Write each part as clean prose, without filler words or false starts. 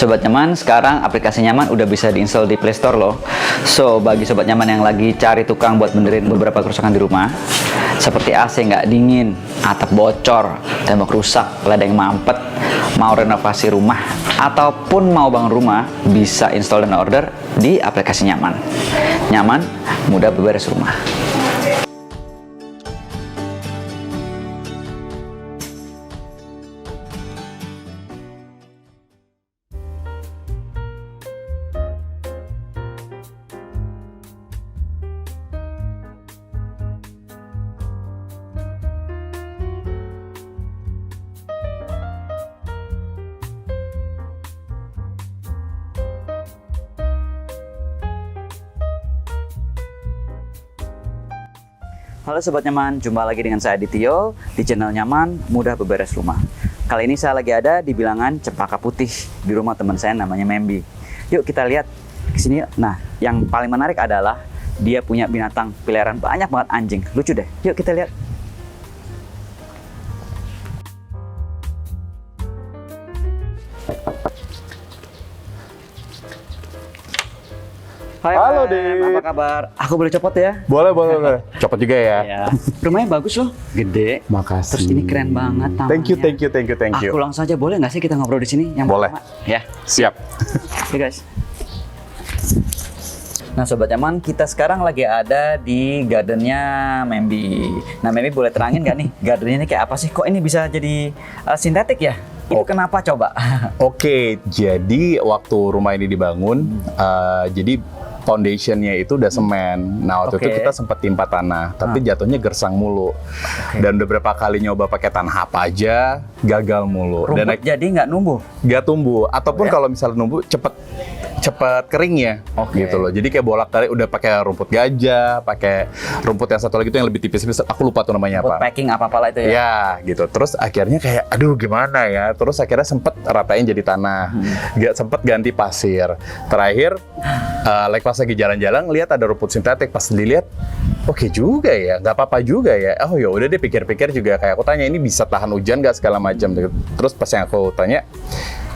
Sobat Nyaman, sekarang aplikasi Nyaman udah bisa diinstal di Play Store loh. So, bagi Sobat Nyaman yang lagi cari tukang buat benerin beberapa kerusakan di rumah, seperti AC nggak dingin, atap bocor, tembok rusak, ledeng mampet, mau renovasi rumah, ataupun mau bangun rumah, bisa install dan order di aplikasi Nyaman. Nyaman, mudah beberes rumah. Halo Sobat Nyaman, jumpa lagi dengan saya Adityo di channel Nyaman Mudah Beberes Rumah. Kali ini saya lagi ada di bilangan Cempaka Putih di rumah teman saya namanya Membi. Yuk kita lihat ke sini. Nah, yang paling menarik adalah dia punya binatang peliharaan banyak banget anjing. Lucu deh. Yuk kita lihat. Hai, Halo, Mem. Dit. Apa kabar? Aku boleh copot ya? Boleh. Copot juga ya. Ya. Rumahnya bagus loh, gede. Makasih. Terus ini keren banget tamannya. Thank you. Aku langsung aja, boleh nggak sih kita ngobrol di sini? Yang Boleh. pertama? Ya. Siap. Oke guys. Nah Sobat Nyaman, kita sekarang lagi ada di gardennya Membi. Nah Membi boleh terangin nggak nih, gardennya ini kayak apa sih? Kok ini bisa jadi sintetik ya? Itu kenapa coba? Oke, jadi waktu rumah ini dibangun, jadi foundationnya itu udah semen. Nah waktu itu Oke. kita sempat timpa tanah, tapi jatuhnya gersang mulu. Dan beberapa kali nyoba pakai tanah apa aja, gagal mulu. Dan Rumput jadi nggak numbuh? nggak tumbuh. Ataupun Ya. kalau misalnya numbuh cepet kering ya, Oke. gitu loh. Jadi kayak bolak-balik udah pakai rumput gajah, pakai rumput yang satu lagi itu yang lebih tipis-tipis. Aku lupa tuh namanya Rumput apa. packing apa-apalah itu ya? Ya gitu, terus akhirnya kayak aduh gimana ya, terus akhirnya sempet ratain jadi tanah, sempet ganti pasir. Terakhir, pas lagi jalan-jalan lihat ada rumput sintetik, pas dilihat oke juga ya, nggak apa-apa juga ya. Oh ya udah deh, pikir-pikir juga kayak aku tanya ini bisa tahan hujan nggak segala macam. Terus pas yang aku tanya,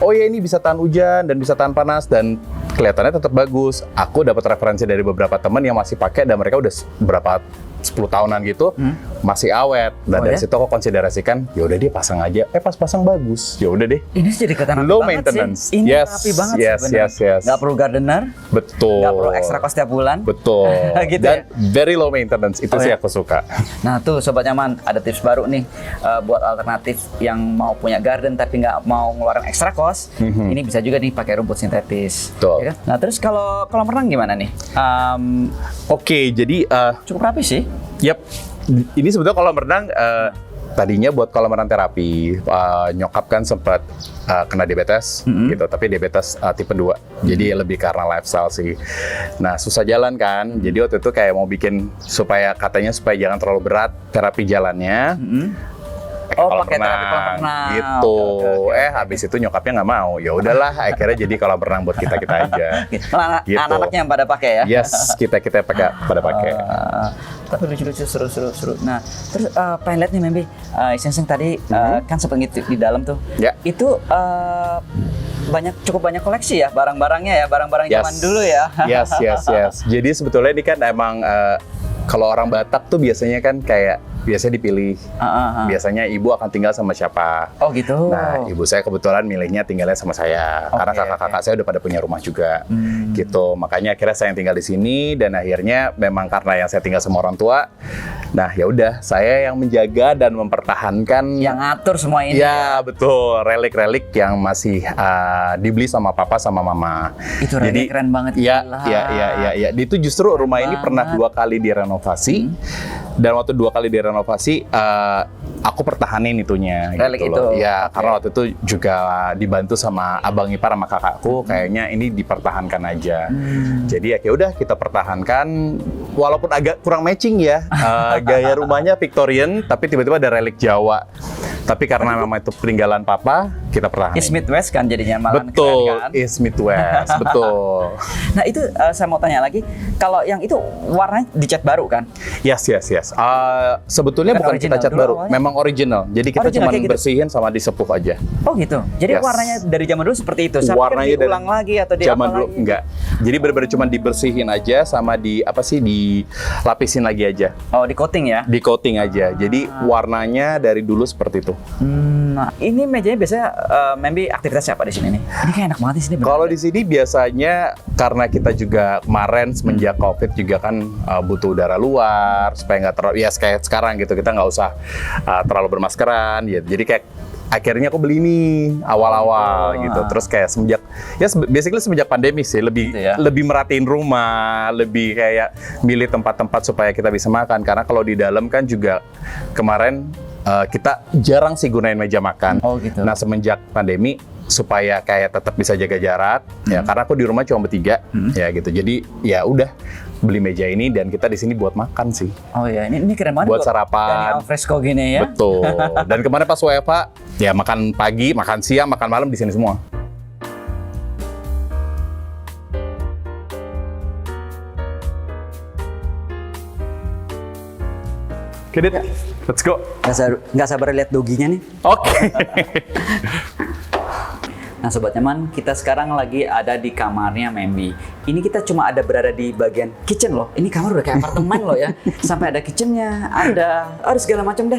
oh ya ini bisa tahan hujan dan bisa tahan panas dan kelihatannya tetap bagus. Aku dapat referensi dari beberapa teman yang masih pakai dan mereka udah berapa 10 tahunan gitu masih awet. Dan Oh, dari ya? situ aku konsiderasikan, ya udah deh pasang aja. Pas pasang bagus, ya udah deh. Ini jadi kelihatan rapi Low banget maintenance. sih. Ini Yes, rapi banget yes, sebenarnya. yes. Nggak perlu gardener, Betul. nggak perlu ekstra kos tiap bulan. Betul. Gitu Dan ya? very low maintenance, itu Oh, sih ya? aku suka. Nah tuh Sobat Nyaman, ada tips baru nih buat alternatif yang mau punya garden tapi nggak mau ngeluarin ekstra kos. Ini bisa juga nih pakai rumput sintetis. Betul. Ya kan? Nah terus kalau kolam renang gimana nih? Oke, jadi Cukup rapi sih. yap, ini sebetulnya kolam renang tadinya buat kolam renang terapi. Nyokap kan sempat kena diabetes gitu, tapi diabetes tipe 2. Jadi lebih karena lifestyle sih. Nah, susah jalan kan. Jadi waktu itu kayak mau bikin katanya supaya jangan terlalu berat terapi jalannya. Pakai terapi kolam renang. Gitu. Oke. Habis itu nyokapnya nggak mau. Ya udahlah, akhirnya jadi kolam renang buat kita aja. Gitu. Anak-anaknya yang pada pakai ya? Yes, kita pada pakai. Tapi lucu-lucu, seru. Nah, terus pengen lihat nih Membi, Iseng tadi kan sempat ngintip di dalam tuh. Ya. Itu cukup banyak koleksi ya barang-barangnya ya, barang-barang zaman dulu ya. Yes. Jadi sebetulnya ini kan emang kalau orang Batak tuh biasanya kan kayak biasanya dipilih. Biasanya ibu akan tinggal sama siapa. Oh gitu. Nah, ibu saya kebetulan milihnya tinggalnya sama saya. Karena kakak-kakak saya udah pada punya rumah juga. Gitu. Makanya akhirnya saya yang tinggal di sini dan akhirnya memang karena yang saya tinggal sama orang tua. Nah, ya udah saya yang menjaga dan mempertahankan Yang ngatur semua ini. ya, betul. Relik-relik yang masih dibeli sama papa sama mama. Itu relik keren banget. Iya, gila. iya. Itu justru rumah ini pernah 2 kali direnovasi. Dan waktu 2 kali direnovasi, aku pertahanin itunya. Relik gitu loh. itu. Ya, Oke. karena waktu itu juga dibantu sama abang ipar sama kakakku. Kayaknya ini dipertahankan aja. Jadi ya udah kita pertahankan. Walaupun agak kurang matching ya, gaya rumahnya Victorian, tapi tiba-tiba ada relik Jawa. Tapi karena memang itu peninggalan papa, kita pertahanin. East Midwest kan jadinya malah Betul, keren kan? East Midwest, betul. Nah itu saya mau tanya lagi, kalau yang itu warnanya dicat baru kan? Yes. Sebetulnya Bukan bukan kita original cat dulu baru, awalnya? memang original. Jadi kita Original cuma kayak gitu? bersihin sama disepuh aja. Oh gitu. Jadi Yes. warnanya dari zaman dulu seperti itu. Saya Warnanya pikir diulang lagi atau di zaman apa dulu lagi? enggak. Jadi benar-benar cuma dibersihin aja sama dilapisin lagi aja. Oh di coating ya? Di coating aja. Jadi warnanya dari dulu seperti itu. Nah ini mejanya biasanya Membi aktivitasnya apa di sini nih? Ini kayak enak banget di sini. bener. Kalau di sini biasanya karena kita juga kemarin semenjak COVID juga kan butuh udara luar supaya nggak terlalu ya kayak sekarang gitu kita nggak usah terlalu bermaskeran ya. Jadi kayak akhirnya aku beli nih awal-awal Oh. gitu. Terus kayak semenjak basically semenjak pandemi sih lebih Gitu ya. lebih merhatiin rumah, lebih kayak milih tempat-tempat supaya kita bisa makan karena kalau di dalam kan juga kemarin kita jarang sih gunain meja makan. Oh, gitu. Nah semenjak pandemi supaya kayak tetap bisa jaga jarak ya karena aku di rumah cuma bertiga ya gitu. Jadi ya udah beli meja ini dan kita di sini buat makan sih. Oh ya ini keren banget. Buat kok. sarapan. Dan alfresco gini ya. Betul. Dan kemarin pas WFA ya makan pagi, makan siang, makan malam di sini semua. Oke, Dit. Let's go. Nggak sabar lihat doginya nih. Oke. Nah Sobat Nyaman, kita sekarang lagi ada di kamarnya Membi. Ini kita cuma ada berada di bagian kitchen loh. Ini kamar udah kayak apartemen loh ya. Sampai ada kitchennya, ada segala macam deh.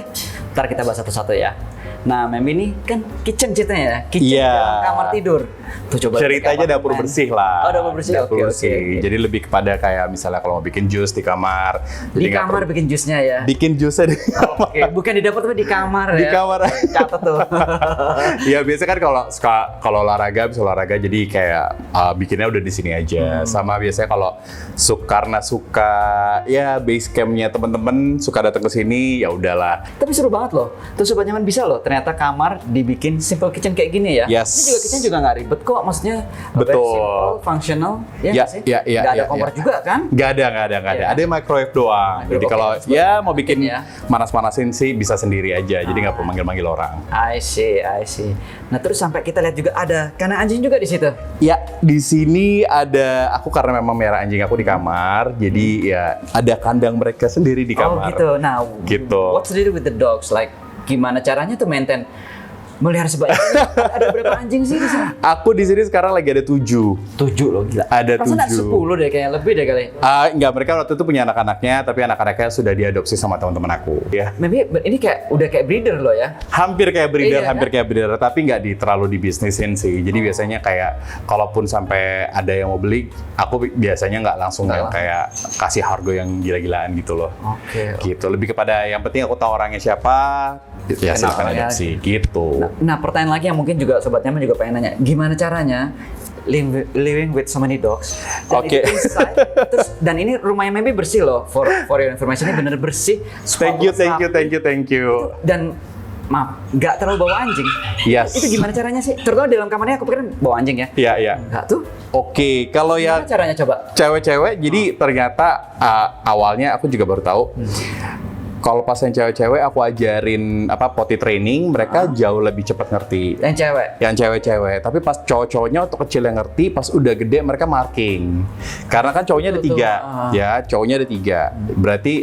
Ntar kita bahas satu-satu ya. Nah Membi ini kan kitchen ceritanya ya. Kitchen Iya. di dalam kamar tidur. Tuh coba Ceritanya kayak dapur apartemen. bersih lah. Oh dapur bersih, Dapur oke. bersih. Jadi lebih kepada kayak misalnya kalau mau bikin jus di kamar. Di jadi nggak kamar perlu- bikin jusnya ya. bikin jusnya di kamar. Oke, bukan di dapur tapi di kamar ya. Di kamar. Catat tuh. Ya biasa kan kalau olahraga bisa olahraga jadi kayak bikinnya udah di sini aja. Sama biasanya kalau karena suka ya base campnya temen-temen suka datang ke sini ya udahlah. Tapi seru banget loh. Tuh Sobat Nyaman bisa loh. Ternyata kamar dibikin simple kitchen kayak gini ya. Yes. Ini juga kitchen juga nggak ribet kok. Maksudnya very Betul. simple, functional. Ya, Ya, nggak sih? ya, ya, Nggak ada ya, kompor ya. juga kan? Nggak ada. Iya. Ada microwave doang. Microwave, Jadi oke. kalau Terus ya mau bikin ya. manas-manasin sih bisa sendiri aja. Jadi nggak perlu manggil-manggil orang. I see. Nah terus sampai kita lihat juga ada kandang anjing juga di situ. Ya, di sini ada aku karena memang merah anjing aku di kamar, jadi ya ada kandang mereka sendiri di kamar. Oh gitu. Nah, Gitu. what's the deal with the dogs? Like gimana caranya tuh maintain melihara sebanyak ini? Ada berapa anjing sih di sini? Aku di sini sekarang lagi ada 7. 7 loh gila. Ada Perasaan 7. 10 deh kayaknya lebih deh kali. Enggak, mereka waktu itu punya anak-anaknya, tapi anak-anaknya sudah diadopsi sama teman-teman aku. Ya, Maybe ini kayak udah kayak breeder loh ya. hampir kayak breeder, Iya, hampir kayak breeder, tapi nggak terlalu dibisnisin sih. Jadi biasanya kayak, kalaupun sampai ada yang mau beli, aku biasanya nggak langsung yang kayak kasih harga yang gila-gilaan gitu loh. Oke. Gitu, lebih kepada yang penting aku tahu orangnya siapa, ya Kenal silakan ya. adopsi gitu. Nah, pertanyaan lagi yang mungkin juga Sobat Nyaman juga pengen nanya. Gimana caranya living with so many dogs? Dan Oke. itu inside, terus, dan ini rumahnya Membi bersih loh. For your information, ini bener bersih. Thank you. Dan maaf, nggak terlalu bawa anjing. Yes. Itu gimana caranya sih? Terutama di dalam kamarnya aku pikir bawa anjing ya. Iya. Nggak tuh. Oke, kalau Gimana ya caranya coba? cewek-cewek, jadi ternyata awalnya aku juga baru tahu. Kalau pas yang cewek-cewek aku ajarin potty training, mereka jauh lebih cepat ngerti. Yang cewek. Yang cewek-cewek, tapi pas cowok-cowoknya waktu kecil yang ngerti, pas udah gede mereka marking. Karena kan cowoknya ada Betul, 3, betul. ya cowoknya ada 3. Berarti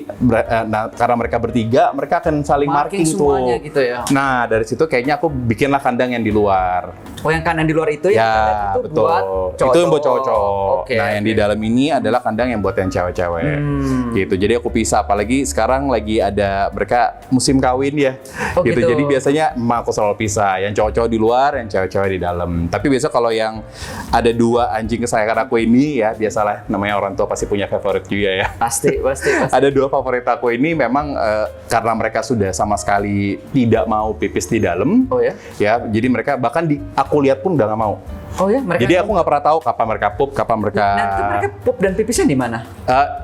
karena mereka bertiga, mereka akan saling Marking marking, semuanya tuh. gitu ya. Nah dari situ kayaknya aku bikinlah kandang yang di luar. Oh yang kanan di luar itu yang kita lihat Ya, itu betul. buat cowok. Itu yang buat cowok-cowok. Oke, Nah, yang oke. di dalam ini adalah kandang yang buat yang cewek-cewek. Gitu. Jadi aku pisah. Apalagi sekarang lagi ada mereka musim kawin ya. Oh, gitu. Jadi biasanya emang aku selalu pisah. Yang cowok-cowok di luar, yang cewek-cewek di dalam. Tapi biasa kalau yang ada 2 anjing kesayangan aku ini ya, biasalah namanya orang tua pasti punya favorit juga ya. Pasti. Ada 2 favorit aku ini memang karena mereka sudah sama sekali tidak mau pipis di dalam. Oh ya? Ya, jadi mereka bahkan aku lihat pun udah nggak mau. Oh ya, mereka. Jadi aku nggak pernah tahu kapan mereka pup, kapan mereka. Nah, itu mereka pup dan pipisnya di mana?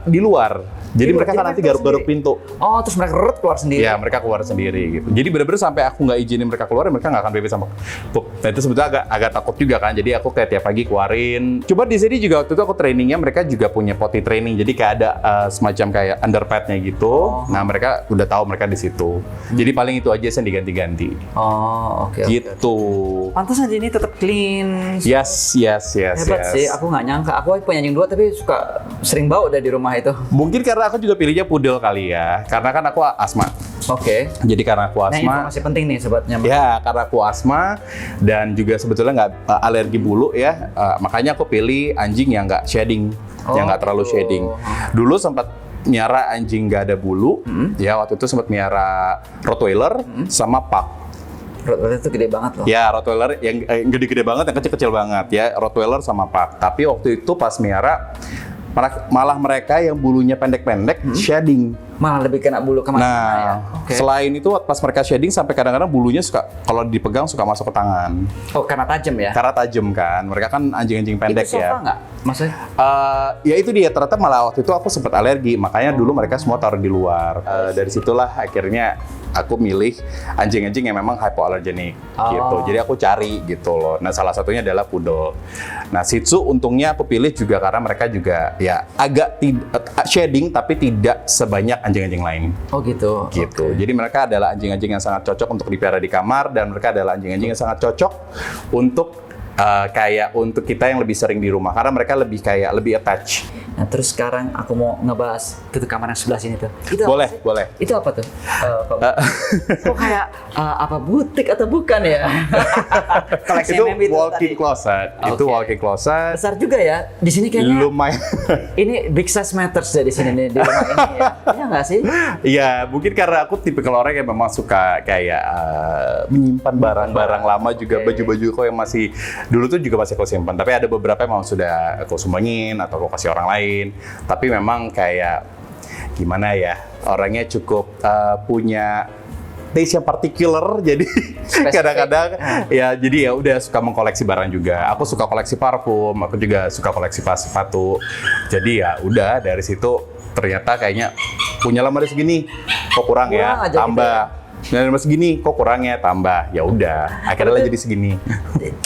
Di luar. Jadi mereka kan nanti garuk-garuk pintu. Oh, terus mereka keluar sendiri. Iya, mereka keluar sendiri gitu. Jadi bener-bener sampai aku nggak izinin mereka keluar, mereka nggak akan pipis sama pup. Nah itu sebetulnya agak takut juga kan. Jadi aku kayak tiap pagi keluarin. Coba di sini juga waktu itu aku trainingnya mereka juga punya potty training. Jadi kayak ada semacam kayak underpadnya gitu. Nah mereka udah tahu mereka di situ. Jadi paling itu aja yang diganti-ganti. Oh, oke. Gitu. Pantas aja ini tetap clean. Yes. Hebat sih, aku nggak nyangka. Aku punya anjing 2 tapi suka sering bau dari rumah itu. Mungkin karena aku juga pilihnya poodle kali ya. Karena kan aku asma. Oke. Jadi karena aku Nah, asma. informasi penting nih sobat nyaman. Ya, karena aku asma dan juga sebetulnya nggak alergi bulu ya. Makanya aku pilih anjing yang nggak shedding, yang nggak terlalu gitu. shedding. Dulu sempat miara anjing nggak ada bulu. Ya, waktu itu sempat miara Rottweiler sama Pug. Rottweiler itu gede banget loh. Ya, Rottweiler yang gede-gede banget, yang kecil-kecil banget ya, Rottweiler sama Pug. Tapi waktu itu pas miara malah mereka yang bulunya pendek-pendek shedding. Malah lebih kena bulu kemana ya. Nah, Oke. selain itu pas mereka shedding sampai kadang-kadang bulunya suka kalau dipegang suka masuk ke tangan. Oh, karena tajam ya? Karena tajam kan, mereka kan anjing-anjing pendek itu sofa ya. nggak? Maksudnya? Ya itu dia, ternyata malah waktu itu aku sempat alergi, makanya dulu mereka semua taruh di luar. Dari situlah akhirnya aku milih anjing-anjing yang memang hypoallergenic gitu. Jadi aku cari gitu loh. Nah salah satunya adalah poodle. Nah Shih Tzu untungnya aku pilih juga karena mereka juga ya agak shedding tapi tidak sebanyak anjing-anjing lain. Oh gitu. Gitu. Jadi mereka adalah anjing-anjing yang sangat cocok untuk dipelihara di kamar dan mereka adalah anjing-anjing yang sangat cocok untuk kayak untuk kita yang lebih sering di rumah karena mereka lebih attach. Nah terus sekarang aku mau ngebahas ke kamar yang sebelah sini tuh. Itu Boleh, apa sih? boleh. Itu apa tuh? Kok kayak apa butik atau bukan ya? Koleksi Itu meme walk-in tadi. closet. Itu Oke. walk-in closet. Besar juga ya. Di sini kayaknya Lumayan. ini big size matters deh di sini nih di rumah ini ya. Iya nggak sih? Iya, mungkin karena aku tipikal orang yang memang suka kayak menyimpan barang-barang lama juga, baju-baju kok yang masih dulu tuh juga masih aku simpan. Tapi ada beberapa yang memang sudah aku sumbangin atau aku kasih orang lain. Tapi memang kayak gimana ya, orangnya cukup punya taste yang particular, jadi kadang-kadang ya jadi ya udah suka mengkoleksi barang juga. Aku suka koleksi parfum, aku juga suka koleksi sepatu. Jadi ya udah dari situ ternyata kayaknya punya lemari segini, kok kurang ya, Kurang aja tambah. Dan lemari segini, kok kurangnya, tambah. Ya udah, akhirnya jadi segini.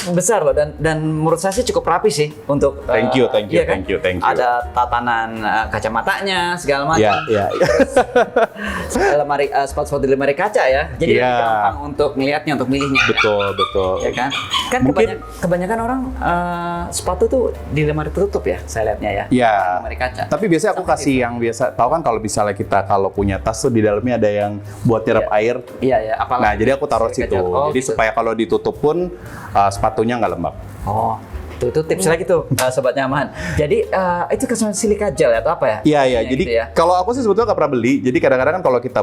Besar loh dan menurut saya sih cukup rapi sih untuk Thank you. iya kan? Thank you. Ada tatanan kacamatanya segala macam. Iya. Lemari sepatu-sepatu di lemari kaca ya. Jadi Iya. lebih gampang untuk melihatnya, untuk milihnya. Betul. Ya kan? Kan Mungkin- kebanyakan orang sepatu tuh di lemari tertutup ya, saya lihatnya ya. Iya. Lemari kaca. Tapi biasanya aku kasih yang biasa. Tahu kan kalau misalnya kita kalau punya tas tuh di dalamnya ada yang buat nyerap air. Iya, apalagi. Nah, jadi aku taruh situ. Oh, Jadi gitu. supaya kalau ditutup pun sepatunya nggak lembab. Oh, itu tips lagi tuh sobat nyaman. Jadi itu kesan silika gel atau apa ya? Iya. Yang Jadi gitu ya? kalau aku sih sebetulnya nggak pernah beli. Jadi kadang-kadang kan kalau kita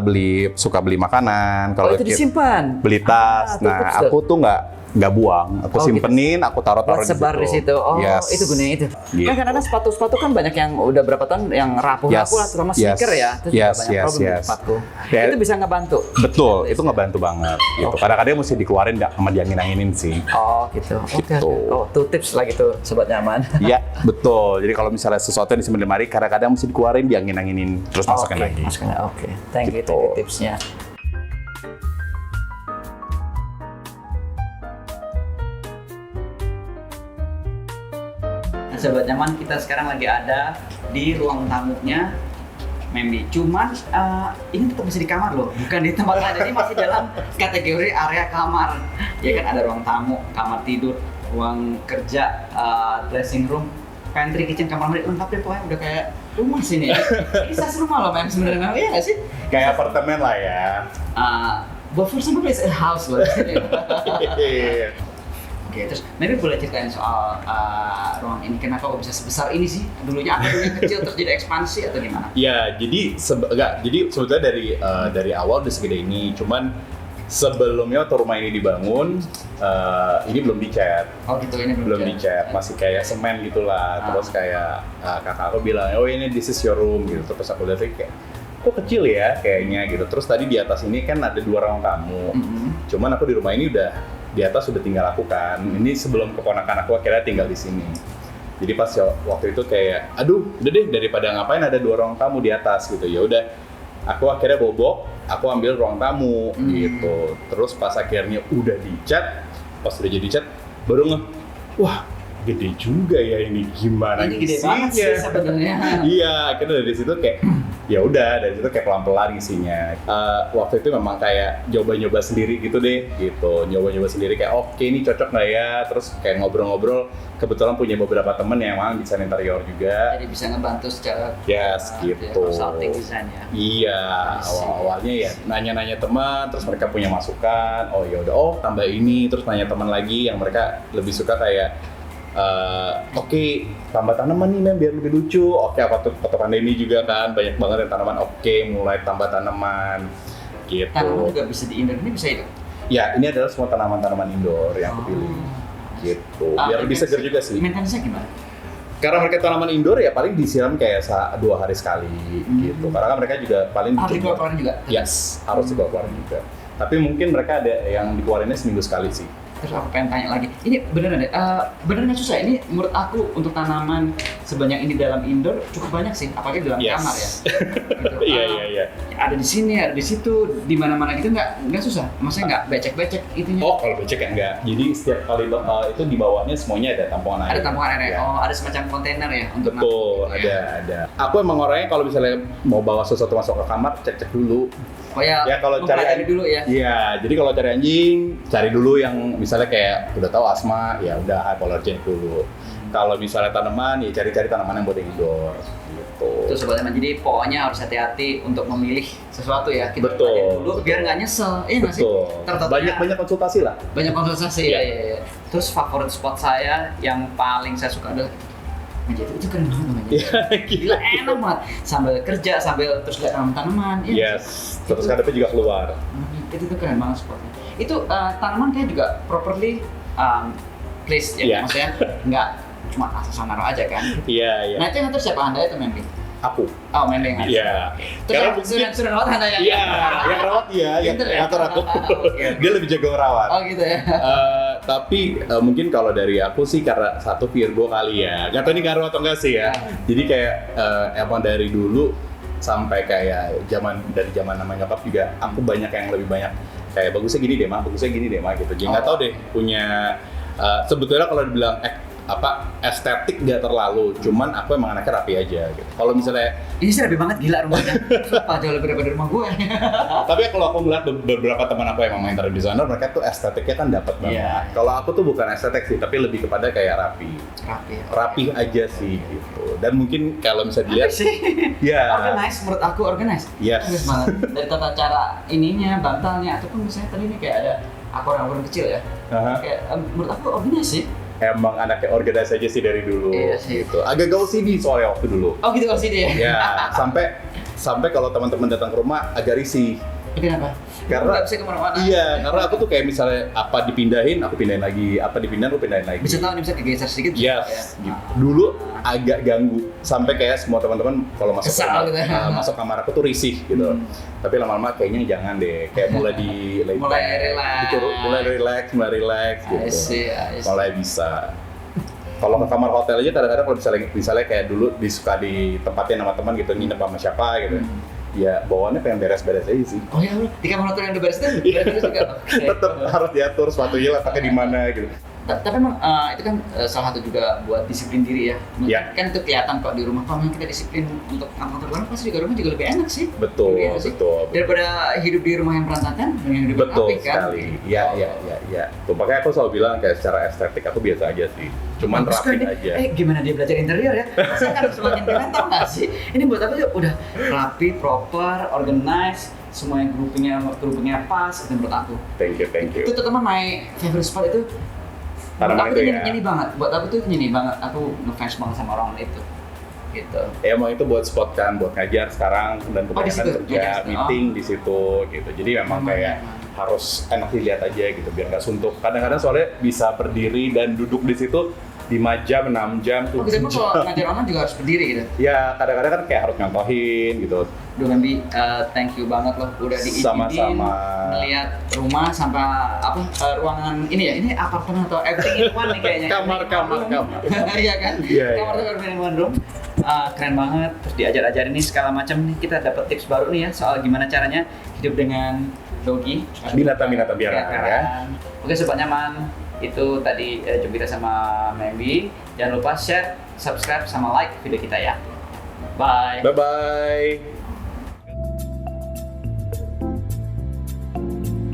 suka beli makanan. Kalau itu disimpan. beli tas. Tuh, Nah, tips tuh. aku tuh nggak buang. Aku Oh, simpenin, aku taruh Buat sebar di situ. Oh, Yes. itu gunanya itu. Gitu. Kan kadang-kadang sepatu-sepatu kan banyak yang udah berapa tahun yang rapuh-rapuh lah, terutama sneaker ya. Itu juga banyak problem di sepatu. Ya. Itu bisa ngebantu. Betul, itu ngebantu banget. Gitu. Oke. Kadang-kadang mesti dikeluarin sama diangin-anginin sih. Oh, gitu. Oke. Gitu. Oh, tuh tips lagi tuh sobat nyaman. Iya, betul. Jadi kalau misalnya sesuatu yang disimpan di lemari, kadang-kadang mesti dikeluarin, diangin-anginin, terus masukin Oke, lagi. masukin. Oke. Thank you Gitu. tipsnya. Nah, sobat nyaman, kita sekarang lagi ada di ruang tamunya Membi. Cuman ini tetap masih di kamar loh, bukan di tempat lain. Jadi masih dalam kategori area kamar. Ya kan ada ruang tamu, kamar tidur, ruang kerja, dressing room, pantry, kitchen, kamar mandi, lengkap deh pokoknya udah kayak rumah sini ya. Ini size rumah loh Mem sebenarnya, Mem. Iya nggak sih? Kayak apartemen lah ya. But for some people it's a house loh. Oke, terus maybe boleh ceritain soal ruang ini, kenapa kok bisa sebesar ini sih? Dulunya apa dulunya kecil terus jadi ekspansi atau gimana? Ya, jadi jadi sebetulnya dari awal udah segede ini. Cuman sebelumnya waktu rumah ini dibangun, ini belum dicat. Oh gitu, ini Belum dicat, masih kayak semen gitulah. Terus kayak kakak aku bilang, oh ini this is your room gitu. Terus aku lihat kayak, kok kecil ya kayaknya gitu. Terus tadi di atas ini kan ada 2 ruang tamu. Cuman aku di rumah ini udah di atas sudah tinggal aku kan. Ini sebelum keponakan aku akhirnya tinggal di sini. Jadi pas waktu itu kayak, aduh, udah deh daripada ngapain ada 2 ruang tamu di atas gitu. Ya udah, aku akhirnya bobok, aku ambil ruang tamu gitu. Terus pas akhirnya udah dicat, pas udah jadi cat, baru wah, gede juga ya ini, gimana Ini gede banget sih sebenarnya. Iya, akhirnya dari situ kayak ya udah, dari situ kayak pelan-pelan isinya. Waktu itu memang kayak nyoba-nyoba sendiri gitu deh, gitu. Nyoba-nyoba sendiri kayak oke ini cocok nggak ya? Terus kayak ngobrol-ngobrol. Kebetulan punya beberapa temen yang emang desain interior juga. Jadi bisa ngebantu secara Gitu. consulting desainnya. Iya, awal-awalnya ya nanya-nanya teman, terus mereka punya masukan. Oh ya udah, tambah ini, terus nanya teman lagi yang mereka lebih suka kayak oke, tambah tanaman nih Mem biar lebih lucu. Oke, apa tuh foto pandemi juga kan banyak banget yang tanaman. Oke, mulai tambah tanaman gitu. Tanaman juga bisa di indoor, ini bisa itu. Ya, ini adalah semua tanaman-tanaman indoor yang aku pilih. Gitu. Biar lebih segar juga sih. Maintenance-nya gimana? Karena mereka tanaman indoor ya paling disiram kayak 2 hari sekali gitu. Karena kan mereka juga paling Harus dikeluarin juga? Yes, harus dikeluarin juga. Tapi mungkin mereka ada yang dikeluarinnya seminggu sekali sih. Terus aku pengen tanya lagi, ini beneran deh, beneran nggak susah? Ini menurut aku untuk tanaman sebanyak ini dalam indoor cukup banyak sih, apalagi dalam kamar ya. Gitu. Iya. Ada di sini, ada di situ, di mana-mana gitu nggak susah. Maksudnya nggak becek-becek itunya. Oh, kalau becek ya enggak. Jadi setiap kali itu di bawahnya semuanya ada tampungan air. Ada tampungan air ya? Ya. Oh, ada semacam kontainer ya untuk Betul, nampung gitu ya? ada. Aku emang orangnya kalau misalnya mau bawa sesuatu masuk ke kamar, cek dulu. Oh ya, Kalau cari mempelajari dulu ya? Iya, jadi kalau cari anjing, cari dulu yang misalnya kayak udah tahu asma, ya udah hypoallergenic dulu. Kalau misalnya tanaman, ya cari-cari tanaman yang buat indoor. Gitu. Itu Sobat Teman, jadi pokoknya harus hati-hati untuk memilih sesuatu ya. Kita Betul, pelajari dulu betul. biar nggak nyesel, iya nggak sih? Betul. Banyak konsultasi lah. Banyak konsultasi Iya. ya. Terus favorit spot saya yang paling saya suka adalah meja itu keren banget namanya. Gila enak banget. Sambil kerja, sambil terus lihat tanaman. Ya, Yes, terus kadangnya juga keluar. Itu tuh keren banget spotnya. Itu tanaman kayak juga properly placed ya. Iya. Maksudnya nggak cuma asal naruh aja kan. Iya. Nah itu yang ngatur siapa? Anda itu Mendy? Aku. Oh Mendy yang ngatur. Iya. Terus sudah rawat Anda ya? Iya, yang rawat dia, yang Pinter ya? ngatur aku. Oke. Dia lebih jago ngerawat. Oh gitu ya. Tapi mungkin kalau dari aku sih karena satu Virgo kali ya. Gak tau ini ngaruh atau enggak sih ya. Jadi kayak emang dari dulu sampai kayak dari zaman namanya nyokap juga aku banyak yang lebih banyak kayak bagusnya gini deh mah gitu. Jadi nggak tahu deh punya sebetulnya kalau dibilang estetik nggak terlalu, cuman aku emang anaknya rapi aja gitu. Kalau misalnya Ini sih rapi banget gila rumahnya. Sumpah jauh lebih daripada rumah gue. tapi kalau aku ngeliat beberapa teman aku yang memang interior designer, mereka tuh estetiknya kan dapat banget. Iya. Kalau aku tuh bukan estetik sih, tapi lebih kepada kayak rapi. Rapi Aja sih gitu. Dan mungkin kalau misalnya dilihat sih. ya Organize, menurut aku organize. Yes. Organize banget. Dari tata cara ininya, bantalnya, ataupun misalnya tadi ini kayak ada akor-akor kecil ya. Aha. Kayak menurut aku organize sih. Emang anaknya organize aja sih dari dulu. Iya sih. Gitu. Agak gaul sih soalnya waktu dulu. Oh gitu kalau sih dia. Ya, sampai kalau teman-teman datang ke rumah agak risih. Kenapa? Karena nggak bisa kemana-mana. iya, karena aku tuh kayak misalnya apa dipindahin, aku pindahin lagi, apa dipindahin, aku pindahin lagi. Bisa tahu nih bisa kegeser sedikit. Yes, Ya. gitu. Dulu agak ganggu sampai kayak semua teman-teman kalau masuk Kesal kamar, gitu ya. masuk kamar aku tuh risih gitu. Tapi lama-lama kayaknya jangan deh, kayak mulai di Mulai relax. mulai relax gitu. I see. Mulai bisa. Kalau ke kamar hotel aja kadang-kadang kalau misalnya kayak dulu disuka di tempatin sama teman gitu, nginep sama siapa gitu. Ya bawaannya pengen beres-beres aja sih. Oh ya, di kamar hotel yang udah beres itu beres juga. Oke. Tetap harus diatur sepatunya lah pakai di mana gitu. Tapi emang itu kan salah satu juga buat disiplin diri ya. Iya. Kan itu kelihatan kok di rumah. Kalau memang kita disiplin untuk ngangkat barang pasti juga rumah juga lebih enak sih. Betul, Lebih enak sih. betul. Daripada hidup di rumah yang berantakan, dengan hidup yang Betul apik kan. sekali. Iya. Tuh makanya aku selalu bilang kayak secara estetik aku biasa aja sih. Cuman Bagus rapi kan, aja. Gimana dia belajar interior ya? Saya kan semakin keren tau gak sih? Ini buat apa sih? Udah rapi, proper, organize, semuanya groupingnya pas, itu menurut aku. Thank you. Itu teman my favorite spot itu. Tanaman Buat aku itu tuh ya? nyeni banget. Buat aku tuh nyeni banget. Aku ngefans banget sama orang itu. Gitu. Ya emang itu buat spot kan, buat ngajar sekarang dan di kebanyakan situ? kerja, Ngajar, meeting di situ gitu. Jadi memang kayak harus enak dilihat aja gitu biar nggak suntuk. Kadang-kadang soalnya bisa berdiri dan duduk di situ 5 jam, 6 jam, Oh, 7 gitu emang kalau jam. ngajar online juga harus berdiri gitu? Ya kadang-kadang kan kayak harus nyontohin gitu. Duh Membi, thank you banget loh udah diizinin Sama-sama. melihat rumah sampai ruangan ini ya, ini apartemen atau everything in one nih kayaknya. Kamar. Iya kan? Iya, Kamar tuh everything in one room. Keren banget, terus diajar-ajarin nih segala macam nih, kita dapat tips baru nih ya soal gimana caranya hidup dengan doggy. Binatang-binatang piaraan ya. Oke Sobat Nyaman, itu tadi jumpa kita sama Membi. Jangan lupa share, subscribe, sama like video kita ya. Bye. Bye-bye.